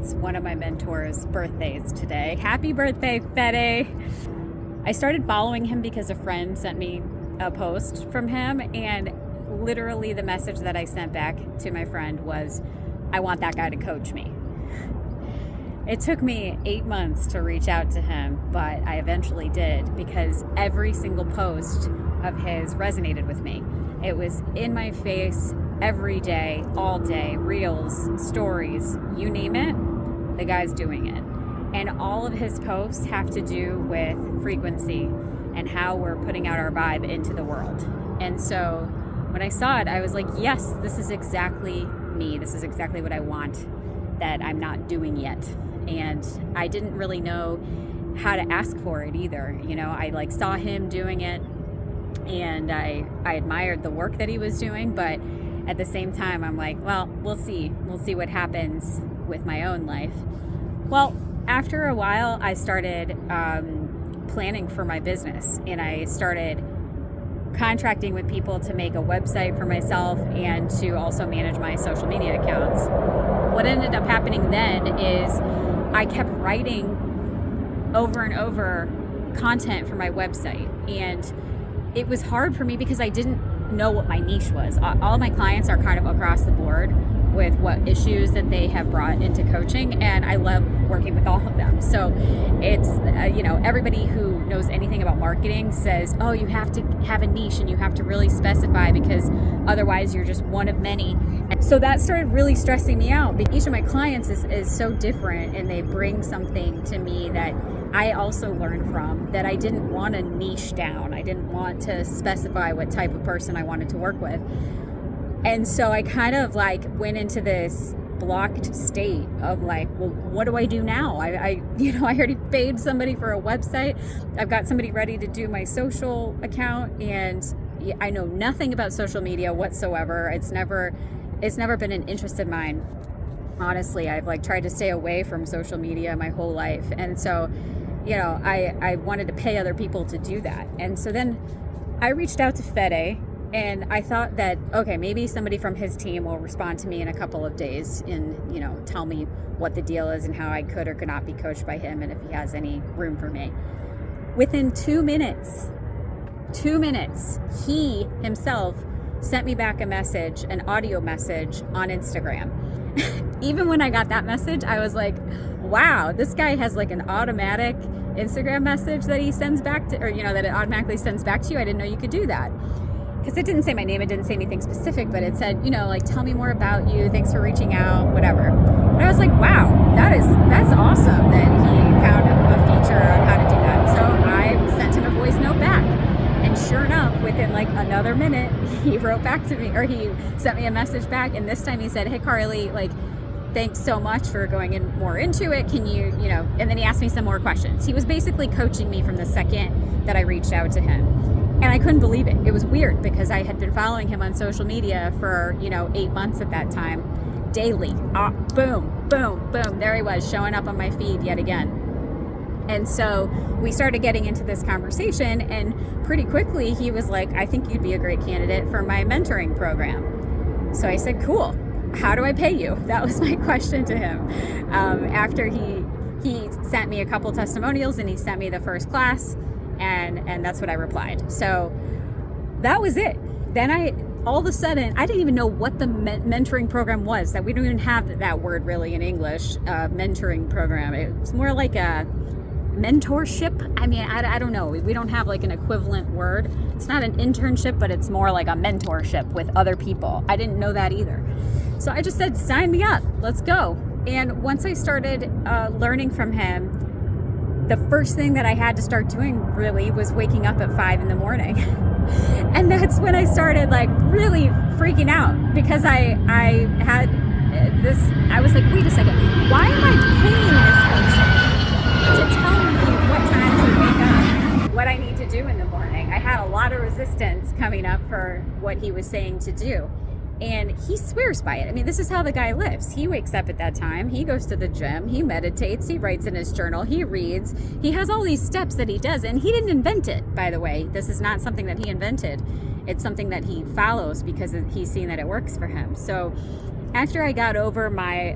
It's one of my mentors' birthdays today. Happy birthday, Fede. I started following him because a friend sent me a post from him, and literally the message that I sent back to my friend was, I want that guy to coach me. It took me 8 months to reach out to him, but I eventually did because every single post of his resonated with me. It was in my face every day, all day, reels, stories, you name it, the guy's doing it. And all of his posts have to do with frequency and how we're putting out our vibe into the world. And so when I saw it, I was like, yes, this is exactly me. This is exactly what I want that I'm not doing yet. And I didn't really know how to ask for it either. You know, I saw him doing it and I admired the work that he was doing, but at the same time, I'm like, well, we'll see. We'll see what happens with my own life. Well, after a while, I started planning for my business, and I started contracting with people to make a website for myself and to also manage my social media accounts. What ended up happening then is I kept writing over and over content for my website, and it was hard for me because I didn't know what my niche was. All of my clients are kind of across the board with what issues that they have brought into coaching, and I love working with all of them. So it's, everybody who knows anything about marketing says, oh, you have to have a niche and you have to really specify because otherwise you're just one of many. And so that started really stressing me out. But each of my clients is so different, and they bring something to me that I also learned from that I didn't want to niche down. I didn't want to specify what type of person I wanted to work with. And so I kind of went into this blocked state of well, what do I do now? I already paid somebody for a website. I've got somebody ready to do my social account, and I know nothing about social media whatsoever. It's never been an interest of mine. Honestly, I've tried to stay away from social media my whole life. And so, I wanted to pay other people to do that. And so then I reached out to Fede, and I thought that, okay, maybe somebody from his team will respond to me in a couple of days and, tell me what the deal is and how I could or could not be coached by him and if he has any room for me. Within 2 minutes, he himself sent me back a message, an audio message on Instagram. Even when I got that message, I was like, wow, this guy has an automatic Instagram message that he sends back to, or, that it automatically sends back to you. I didn't know you could do that. Because it didn't say my name, it didn't say anything specific, but it said, tell me more about you, thanks for reaching out, whatever. But I was like, wow, that's awesome that he found a feature on how to do that. So I sent him a voice note back. And sure enough, within another minute, he wrote back to me, or he sent me a message back. And this time he said, hey, Carly, thanks so much for going in more into it. Can you, and then he asked me some more questions. He was basically coaching me from the second that I reached out to him. And I couldn't believe it. It was weird because I had been following him on social media for, 8 months at that time, daily. Boom, boom, boom. There he was showing up on my feed yet again. And so we started getting into this conversation, and pretty quickly he was like, I think you'd be a great candidate for my mentoring program. So I said, cool. How do I pay you? That was my question to him. After he sent me a couple testimonials and he sent me the first class, and that's what I replied. So that was it. Then all of a sudden, I didn't even know what the mentoring program was. That we don't even have that word really in English, mentoring program. It's more like a mentorship. I mean, I don't know. We don't have an equivalent word. It's not an internship, but it's more like a mentorship with other people. I didn't know that either. So I just said, sign me up. Let's go. And once I started learning from him, the first thing that I had to start doing really was waking up at 5 a.m. And that's when I started really freaking out because I had this, I was like, wait a second, why am I paying this person to tell me what time to wake up, what I need to do in the morning? I had a lot of resistance coming up for what he was saying to do. And he swears by it. I mean, this is how the guy lives. He wakes up at that time. He goes to the gym. He meditates. He writes in his journal. He reads. He has all these steps that he does. And he didn't invent it, by the way. This is not something that he invented. It's something that he follows because he's seen that it works for him. So after I got over my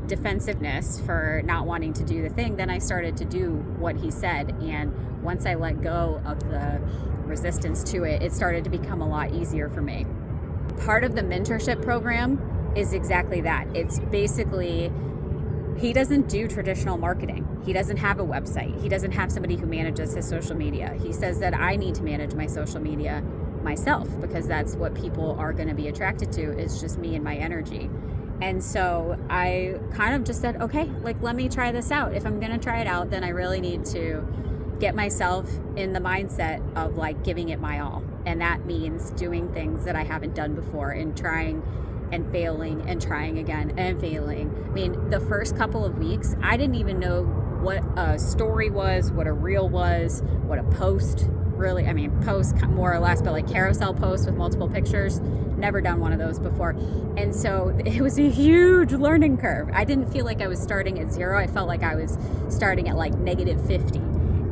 defensiveness for not wanting to do the thing, then I started to do what he said. And once I let go of the resistance to it, it started to become a lot easier for me. Part of the mentorship program is exactly that. It's basically, he doesn't do traditional marketing. He doesn't have a website. He doesn't have somebody who manages his social media. He says that I need to manage my social media myself, because that's what people are going to be attracted to, is just me and my energy. And so I kind of just said, okay, like, let me try this out. If I'm going to try it out, then I really need to get myself in the mindset of like giving it my all. And that means doing things that I haven't done before, and trying and failing and trying again and failing. I mean, the first couple of weeks, I didn't even know what a story was, what a reel was, what a post really, I mean, post more or less, but like carousel posts with multiple pictures. Never done one of those before. And so it was a huge learning curve. I didn't feel like I was starting at zero. I felt like I was starting at like -50.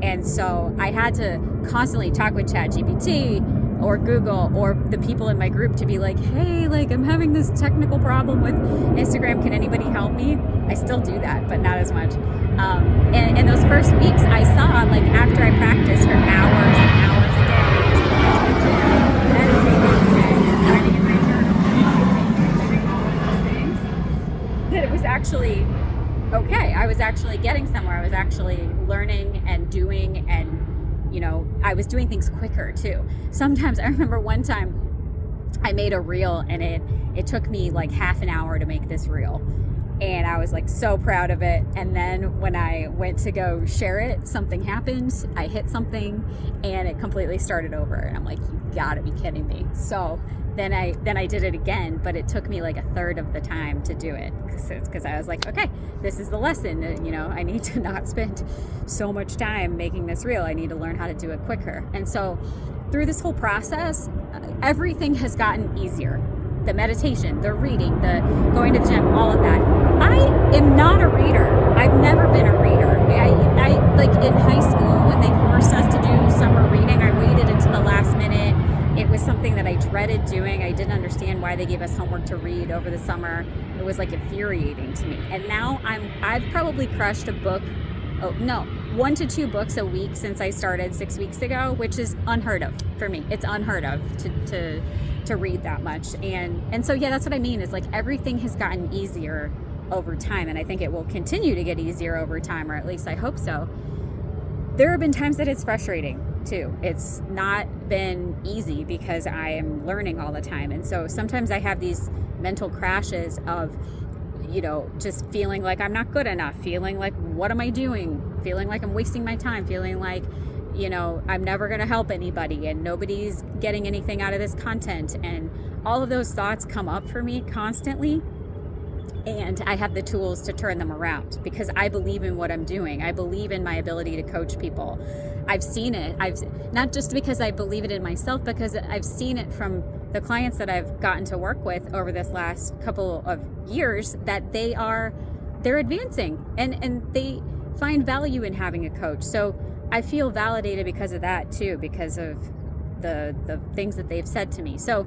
And so I had to constantly talk with ChatGPT or Google or the people in my group to be like, hey, like, I'm having this technical problem with Instagram. Can anybody help me? I still do that, but not as much. And those first weeks I saw, like, after I practiced for hours and hours a day, meditating and writing in my journal and doing all of those things, that it was actually okay. I was actually getting somewhere. I was actually learning and doing, and you know, I was doing things quicker too. Sometimes I remember one time I made a reel, and it took me like half an hour to make this reel. And I was like so proud of it. And then when I went to go share it, something happened. I hit something and it completely started over. And I'm like, you gotta be kidding me. So then I did it again, but it took me like a third of the time to do it, because I was like, okay, this is the lesson. You know, I need to not spend so much time making this reel. I need to learn how to do it quicker. And so through this whole process, everything has gotten easier. The meditation, the reading, the going to the gym, all of that. I am not a reader. I've never been a reader. I like in high school when they forced us to do summer reading, I waited until the last minute. It was something that I dreaded doing. I didn't understand why they gave us homework to read over the summer. It was like infuriating to me. And now I've probably crushed a book. Oh no, 1 to 2 books a week since I started 6 weeks ago, which is unheard of for me. It's unheard of to read that much. And so yeah, that's what I mean, is like everything has gotten easier over time, and I think it will continue to get easier over time, or at least I hope so. There have been times that it's frustrating too. It's not been easy because I am learning all the time. And so sometimes I have these mental crashes of, you know, just feeling like I'm not good enough, feeling like, what am I doing? Feeling like I'm wasting my time, feeling like, you know, I'm never going to help anybody and nobody's getting anything out of this content. And all of those thoughts come up for me constantly. And I have the tools to turn them around because I believe in what I'm doing. I believe in my ability to coach people. I've seen it. Not just because I believe it in myself, because I've seen it from the clients that I've gotten to work with over this last couple of years, that they're advancing and they find value in having a coach. So I feel validated because of that too, because of the things that they've said to me. So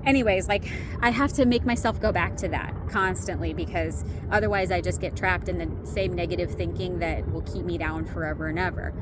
anyways, like, I have to make myself go back to that constantly, because otherwise I just get trapped in the same negative thinking that will keep me down forever and ever.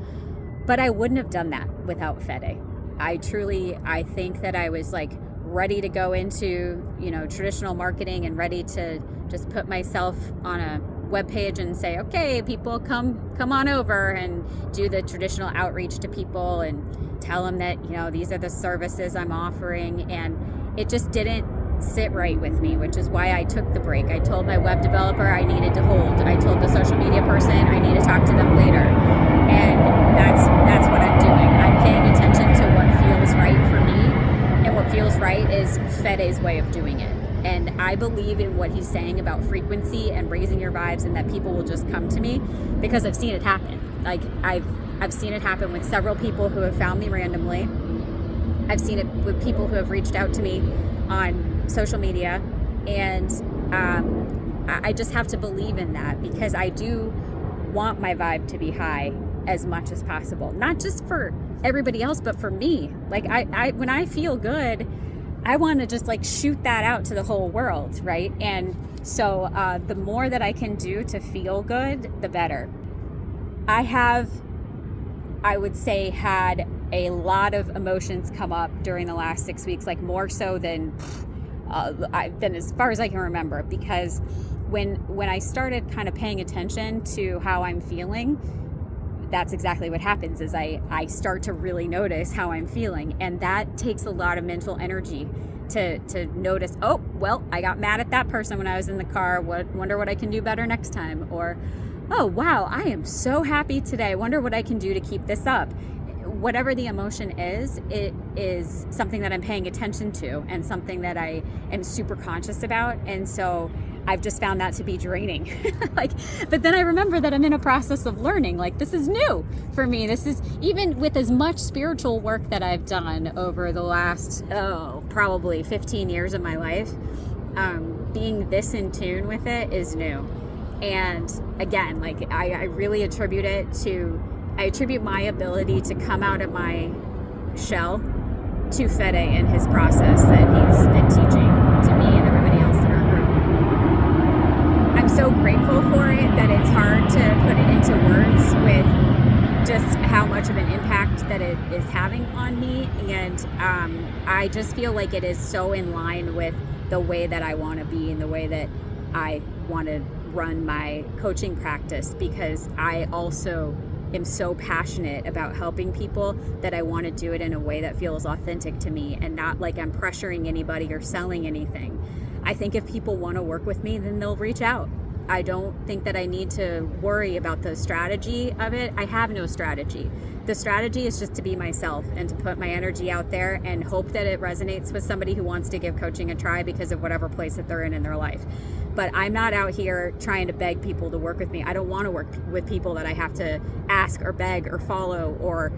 But I wouldn't have done that without Fede. I think that I was like ready to go into, you know, traditional marketing and ready to just put myself on a webpage and say, okay, people come on over and do the traditional outreach to people and tell them that, you know, these are the services I'm offering. And it just didn't sit right with me, which is why I took the break. I told my web developer I needed to hold. I told the social media person I need to talk to them later. And that's what I'm doing. I'm paying attention to what feels right for me. And what feels right is Fede's way of doing it. And I believe in what he's saying about frequency and raising your vibes, and that people will just come to me because I've seen it happen. Like I've seen it happen with several people who have found me randomly. I've seen it with people who have reached out to me on social media, and I just have to believe in that, because I do want my vibe to be high as much as possible, not just for everybody else, but for me. Like I when I feel good, I want to just like shoot that out to the whole world, right? And so the more that I can do to feel good, the better. I would say, had a lot of emotions come up during the last 6 weeks, like more so than as far as I can remember, because when I started kind of paying attention to how I'm feeling, that's exactly what happens is I start to really notice how I'm feeling, and that takes a lot of mental energy to notice, oh, well, I got mad at that person when I was in the car, wonder what I can do better next time, or oh wow, I am so happy today, wonder what I can do to keep this up. Whatever the emotion is, it is something that I'm paying attention to and something that I am super conscious about. And so I've just found that to be draining. But then I remember that I'm in a process of learning. Like, this is new for me. This is, even with as much spiritual work that I've done over the last, probably 15 years of my life, being this in tune with it is new. And again, like I really attribute my ability to come out of my shell to Fede and his process that he's been teaching to me and everybody else in our group. I'm so grateful for it that it's hard to put it into words with just how much of an impact that it is having on me. And I just feel like it is so in line with the way that I want to be and the way that I want to run my coaching practice, because I also am so passionate about helping people that I want to do it in a way that feels authentic to me and not like I'm pressuring anybody or selling anything. I think if people want to work with me, then they'll reach out. I don't think that I need to worry about the strategy of it. I have no strategy. The strategy is just to be myself and to put my energy out there and hope that it resonates with somebody who wants to give coaching a try because of whatever place that they're in their life. But I'm not out here trying to beg people to work with me. I don't want to work with people that I have to ask or beg or follow or,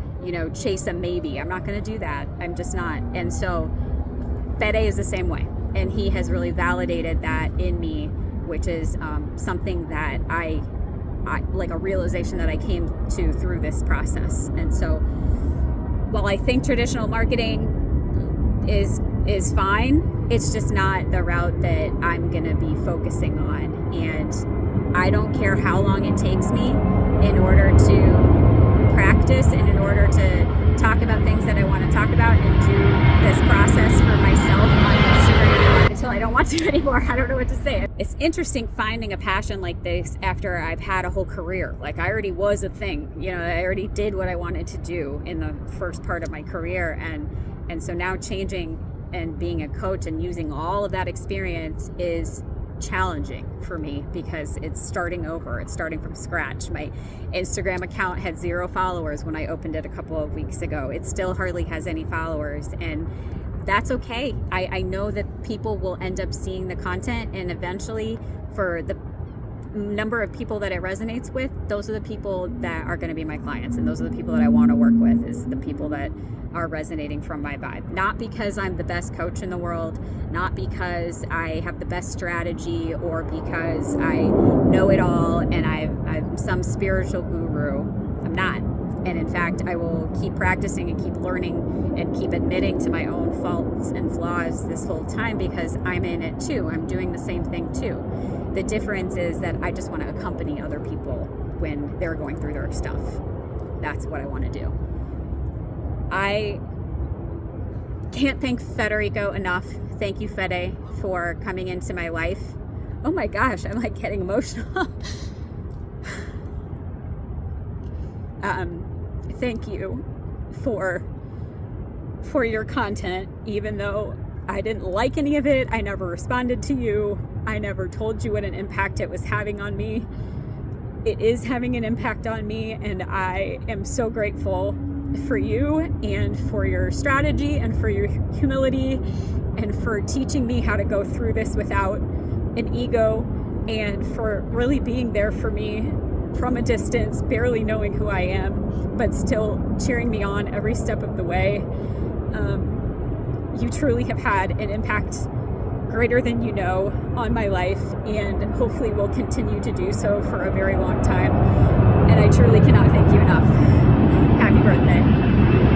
chase a maybe. I'm not going to do that. I'm just not. And so Fede is the same way. And he has really validated that in me, which is something that I like a realization that I came to through this process. And so while I think traditional marketing is fine, it's just not the route that I'm going to be focusing on. And I don't care how long it takes me in order to practice and in order to talk about things that I want to talk about and do this process for myself on Instagram until I don't want to anymore. I don't know what to say. It's interesting finding a passion like this after I've had a whole career. Like, I already was a thing, I already did what I wanted to do in the first part of my career. And so now changing and being a coach and using all of that experience is challenging for me because it's starting over. It's starting from scratch. My Instagram account had 0 followers when I opened it a couple of weeks ago. It still hardly has any followers, and that's okay. I know that people will end up seeing the content, and eventually, for the number of people that it resonates with, those are the people that are going to be my clients, and those are the people that I want to work with, is the people that are resonating from my vibe. Not because I'm the best coach in the world, not because I have the best strategy, or because I know it all and I'm some spiritual guru. I'm not. And in fact, I will keep practicing and keep learning and keep admitting to my own faults and flaws this whole time, because I'm in it too. I'm doing the same thing too. The difference is that I just want to accompany other people when they're going through their stuff. That's what I want to do. I can't thank Federico enough. Thank you, Fede, for coming into my life. Oh my gosh, I'm like getting emotional. Thank you for your content, even though I didn't like any of it. I never responded to you. I never told you what an impact it was having on me. It is having an impact on me, and I am so grateful for you and for your strategy and for your humility and for teaching me how to go through this without an ego, and for really being there for me from a distance, barely knowing who I am, but still cheering me on every step of the way. You truly have had an impact greater than you know on my life, and hopefully will continue to do so for a very long time. And I truly cannot thank you enough. Happy birthday.